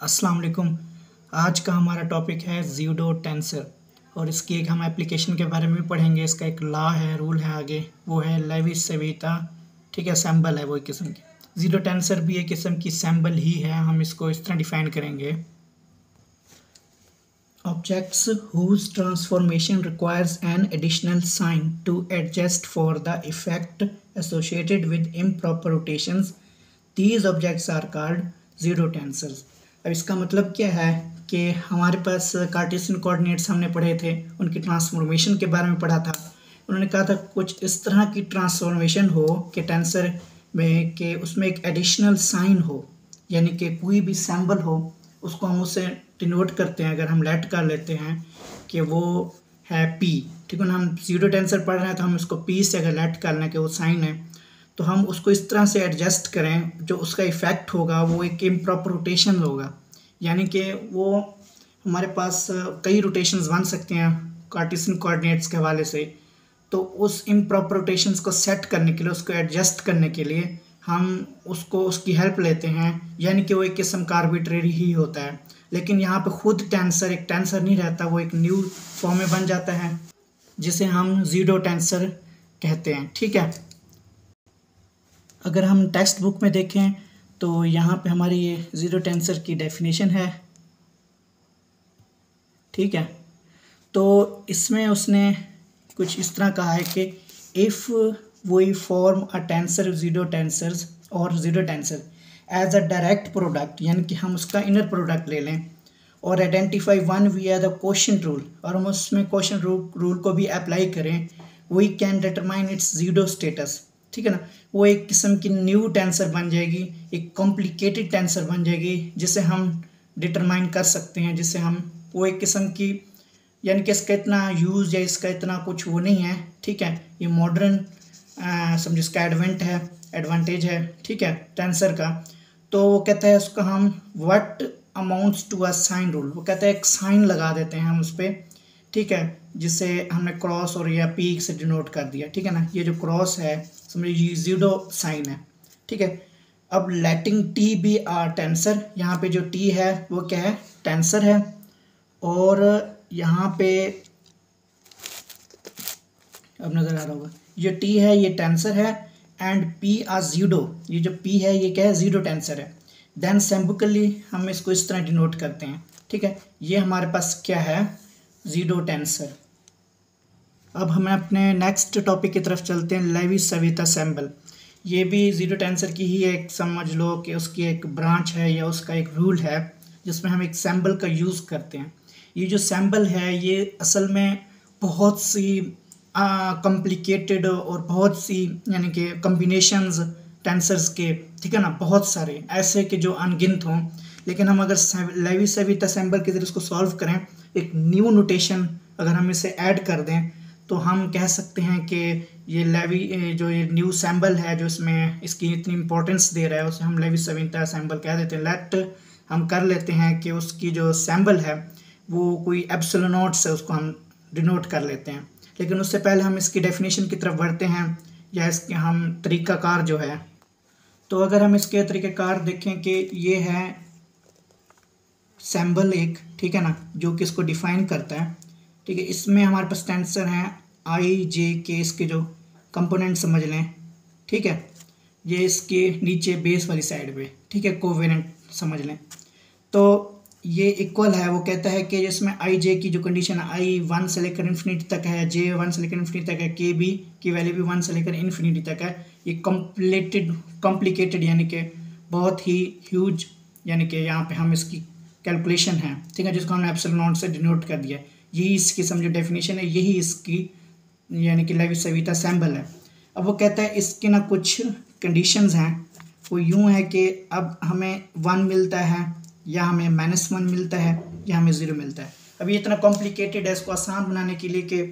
अस्सलाम वालेकुम। आज का हमारा टॉपिक है ज़ीडो टेंसर और इसकी एक हम एप्लीकेशन के बारे में भी पढ़ेंगे। इसका एक लॉ है, रूल है आगे, वो है लेविस सविता। ठीक है, सैम्बल है वो एक किस्म की। ज़ीडो टेंसर भी एक किस्म की सैम्बल ही है। हम इसको इस तरह डिफाइन करेंगे। Objects whose transformation requires an additional sign to adjust for the effect associated with improper rotations, these objects are called zero tensors. अब इसका मतलब क्या है कि हमारे पास कार्टेशियन कोऑर्डिनेट्स हमने पढ़े थे, उनकी ट्रांसफॉर्मेशन के बारे में पढ़ा था। उन्होंने कहा था कुछ इस तरह की ट्रांसफॉर्मेशन हो कि टेंसर में कि उसमें एक एडिशनल साइन हो, यानी कि कोई भी सैम्बल हो उसको हम उसे डिनोट करते हैं। अगर हम लेट कर लेते हैं कि वो है पी, ठीक है ना, हम ज़ीरो टेंसर पढ़ रहे हैं तो हम उसको पी से अगर लेट कर लें कि वो साइन है, तो हम उसको इस तरह से एडजस्ट करें जो उसका इफ़ेक्ट होगा वो एक इम्प्रॉपर रोटेशन होगा। यानी कि वो हमारे पास कई रोटेशंस बन सकते हैं कार्टेशियन कोऑर्डिनेट्स के हवाले से। तो उस इम्प्रॉपर रोटेशंस को सेट करने के लिए, उसको एडजस्ट करने के लिए हम उसको उसकी हेल्प लेते हैं, यानी कि वो एक किस्म का आर्बिट्रेरी ही होता है। लेकिन यहाँ पे खुद टेंसर एक टेंसर नहीं रहता, वो एक न्यू फॉर्म में बन जाता है जिसे हम ज़ीडो टेंसर कहते हैं। ठीक है, अगर हम टेक्स्ट बुक में देखें तो यहाँ पे हमारी ये ज़ीडो टेंसर की डेफिनेशन है। ठीक है, तो इसमें उसने कुछ इस तरह कहा है कि if we form a tensor pseudo tensors और pseudo tensor as a direct product, यानी कि हम उसका इनर प्रोडक्ट ले लें और identify one via the quotient rule, और हम उसमें क्वोशिएंट रूल को भी अप्लाई करें, we can determine its pseudo status. ठीक है ना, वो एक किस्म की न्यू टेंसर बन जाएगी, एक कॉम्प्लिकेटेड टेंसर बन जाएगी जिसे हम डिटरमाइन कर सकते हैं, जिसे हम वो एक किस्म की, यानी कि इसका इतना यूज़ या इसका इतना कुछ वो नहीं है। ठीक है, ये मॉडर्न समझो इसका एडवांटेज है। ठीक है, टेंसर का। तो वो कहता है उसका हम what amounts to a sine rule, वो कहता है एक साइन लगा देते हैं हम उस पर। ठीक है, जिसे हमने क्रॉस और या पीक से डिनोट कर दिया। ठीक है ना, ये जो क्रॉस है समझो ये ज़ीडो साइन है। ठीक है, अब लेटिंग टी बी आर टेंसर, यहाँ पे जो टी है वो क्या है, टेंसर है, और यहाँ पे अब नज़र आ रहा होगा ये टी है, ये टेंसर है, एंड पी आर ज़ीडो, ये जो पी है ये क्या है, ज़ीडो टेंसर है। देन सिंबॉलिकली हम इसको इस तरह डिनोट करते हैं। ठीक है, ये हमारे पास क्या है, ज़ीडो टेंसर। अब हमें अपने नेक्स्ट टॉपिक की तरफ चलते हैं, लेविस सविता सैम्बल। ये भी ज़ीडो टेंसर की ही एक, समझ लो कि उसकी एक ब्रांच है या उसका एक रूल है जिसमें हम एक सैम्बल का यूज़ करते हैं। ये जो सैम्बल है ये असल में बहुत सी कॉम्प्लिकेटेड और बहुत सी, यानी कि कम्बिनेशंस टेंसर्स के, ठीक है ना, बहुत सारे ऐसे कि जो अनगिनत हों। लेकिन हम अगर लेविस सविता सैम्बल के जरिए इसको सॉल्व करें, एक न्यू नोटेशन अगर हम इसे ऐड कर दें, तो हम कह सकते हैं कि ये जो ये न्यू सैम्बल है जो इसमें इसकी इतनी इंपॉर्टेंस दे रहा है, उसे हम लेविस सविता सैम्बल कह देते हैं। लेट हम कर लेते हैं कि उसकी जो सैम्बल है वो कोई एप्सिलॉन नॉट से उसको हम डिनोट कर लेते हैं। लेकिन उससे पहले हम इसकी डेफिनेशन की तरफ बढ़ते हैं, या इसके हम तरीक़ाकार जो है। तो अगर हम इसके तरीक़ाकार देखें कि ये है सैम्बल एक, ठीक है ना, जो कि इसको डिफ़ाइन करता है। ठीक है, इसमें हमारे पास टेंसर हैं आई जे के, इसके जो कंपोनेंट समझ लें। ठीक है, ये इसके नीचे बेस वाली साइड पे, ठीक है, कोवेलेंट समझ लें। तो ये इक्वल है, वो कहता है कि जिसमें आई जे की जो कंडीशन है, आई 1 से लेकर इन्फिनिटी तक है, जे 1 से लेकर इन्फिनिटी तक है, के बी की वैल्यू भी 1 से लेकर इन्फिनिटी तक है। ये कॉम्प्लिकेटेड यानी कि बहुत ही ह्यूज, यानी कि यहाँ पे हम इसकी कैलकुलेशन है, ठीक है, जिसको हमने एप्सिलॉन नॉट से डिनोट कर दिया। यही इसकी समझो डेफिनेशन है, यही इसकी यानी कि लेविस सविता सैम्बल है। अब वो कहता है इसके ना कुछ कंडीशंस हैं, वो यूँ है कि अब हमें 1 मिलता है, या हमें -1 मिलता है, या हमें 0 मिलता है। अब ये इतना कॉम्प्लिकेटेड है, इसको आसान बनाने के लिए कि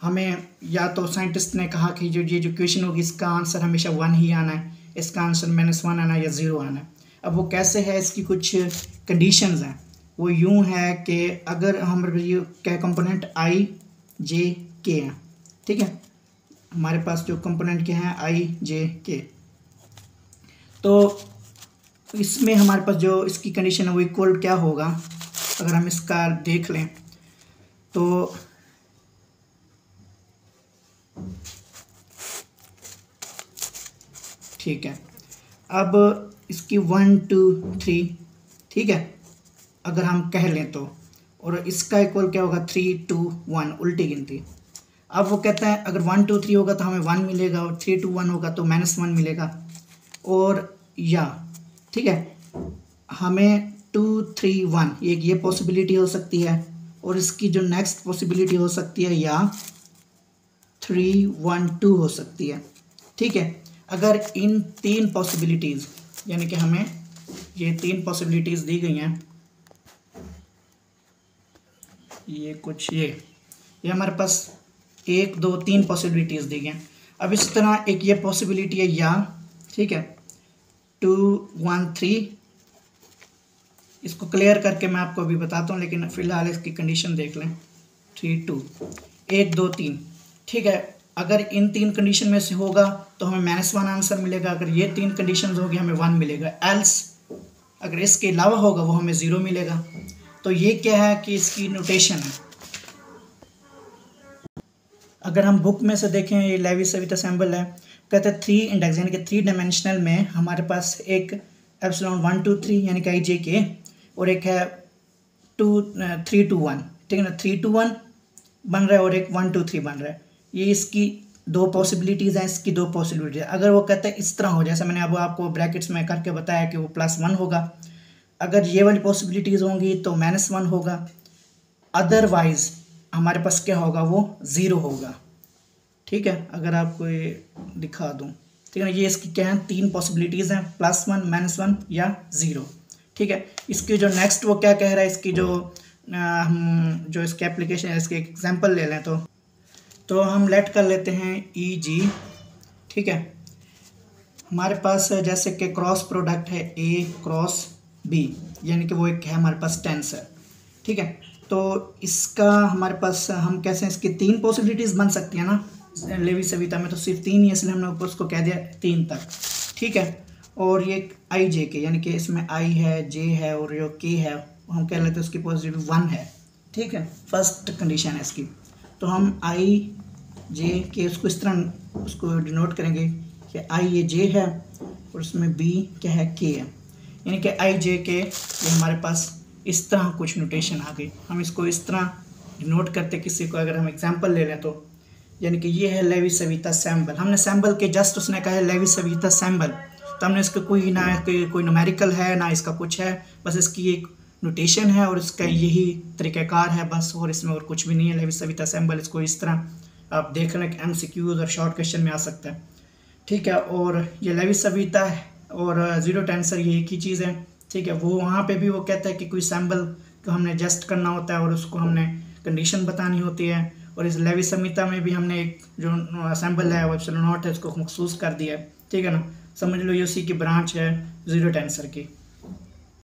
हमें, या तो साइंटिस्ट ने कहा कि जो ये जो क्वेश्चन होगी इसका आंसर हमेशा 1 ही आना है, इसका आंसर -1 आना है या 0 आना है। अब वो कैसे है, इसकी कुछ कंडीशंस हैं। वो यूँ है कि अगर हम ये क्या कंपोनेंट आई जे के हैं, ठीक है, हमारे पास जो कंपोनेंट के हैं आई जे के, तो इसमें हमारे पास जो इसकी कंडीशन है वो इक्वल क्या होगा, अगर हम इसका देख लें तो ठीक है। अब इसकी 1 2 3, ठीक है, अगर हम कह लें तो, और इसका इक्वल क्या होगा 3 2 1, उल्टी गिनती। अब वो कहता है अगर 1 2 3 होगा तो हमें 1 मिलेगा, और 3 2 1 होगा तो -1 मिलेगा, और या ठीक है हमें 2 3 1 ये पॉसिबिलिटी हो सकती है, और इसकी जो नेक्स्ट पॉसिबिलिटी हो सकती है या 3 1 2 हो सकती है, ठीक है। अगर इन 3 पॉसिबिलिटीज़, यानी कि हमें ये 3 पॉसिबिलिटीज़ दी गई हैं, ये कुछ ये हमारे पास 1 2 3 पॉसिबिलिटीज़ दी गई हैं। अब इस तरह एक ये पॉसिबिलिटी है या, ठीक है, 2 1 3, इसको क्लियर करके मैं आपको अभी बताता हूँ, लेकिन फ़िलहाल इसकी कंडीशन देख लें। 3 2 1 2 3, ठीक है। अगर इन 3 कंडीशन में से होगा तो हमें -1 आंसर मिलेगा, अगर ये 3 कंडीशन होगी हमें 1 मिलेगा, एल्स अगर इसके अलावा होगा वो हमें 0 मिलेगा। तो ये क्या है कि इसकी नोटेशन है। अगर हम बुक में से देखें, ये लेवी-सविता सिंबल है, कहते हैं 3 इंडेक्स यानी कि 3 डायमेंशनल में हमारे पास एक एप्सिलॉन 1 2 3 यानी कि IJK, और एक है 3 2 1, ठीक है ना, 3 2 1 बन रहा है और एक 1 2 3 बन रहा है। ये इसकी 2 पॉसिबिलिटीज़ हैं, इसकी 2 पॉसिबिलिटीज। अगर वो कहते हैं इस तरह हो, जैसा मैंने अब आपको ब्रैकेट्स में करके बताया कि वो +1 होगा, अगर ये वाली पॉसिबिलिटीज़ होंगी तो -1 होगा, अदरवाइज़ हमारे पास क्या होगा, वो 0 होगा, ठीक है। अगर आपको ये दिखा दूँ, ठीक है, ये इसकी क्या है 3 पॉसिबिलिटीज़ हैं, +1 -1 या 0, ठीक है। इसकी जो नेक्स्ट वो क्या कह रहा है, इसकी जो हम जो इसके एप्लीकेशन है, इसके एग्जांपल ले लें तो हम लेट कर लेते हैं EG, ठीक है। हमारे पास जैसे कि क्रॉस प्रोडक्ट है A क्रॉस B, यानी कि वो एक है हमारे पास टेंसर, ठीक है। तो इसका हमारे पास हम कैसे इसकी 3 पॉसिबिलिटीज़ बन सकती हैं ना, लेवी-सविता में तो सिर्फ 3 ही है, इसलिए हमने उसको कह दिया 3 तक, ठीक है। और ये IJK यानी कि इसमें I है, J है और जो K है हम कह लेते हैं उसकी पॉसिबिलिटी 1 है, ठीक है, फर्स्ट कंडीशन है इसकी। तो हम IJK उसको इस तरह उसको डिनोट करेंगे कि I ये J है और उसमें B क्या है, K है, यानी कि IJK ये हमारे पास इस तरह कुछ नोटेशन आ गई। हम इसको इस तरह डिनोट करते किसी को, अगर हम एग्जांपल ले लें तो, यानी कि ये है लेवी-सविता सिंबल। हमने सिंबल के जस्ट उसने कहा है लेवी-सविता सिंबल, तो हमने इसका कोई ना कोई न्यूमेरिकल है ना इसका कुछ है, बस इसकी एक नोटेशन है और इसका यही तरीक़ाकार है बस, और इसमें और कुछ भी नहीं है। लेवी-सविता सिंबल, इसको इस तरह आप देख लें कि MCQs और शॉर्ट क्वेश्चन में आ सकता है, ठीक है। और ये लेवी-सविता और 0 टेंसर ये एक ही चीज़ है, ठीक है। वो वहाँ पे भी वो कहता है कि कोई सिंबल को हमने जस्ट करना होता है और उसको हमने कंडीशन बतानी होती है, और इस लेवी-सविता में भी हमने एक जो सिंबल है वो एप्सिलॉन नॉट है उसको मखसूस कर दिया है, ठीक है ना। समझ लो ये उसी की ब्रांच है 0 टेंसर की।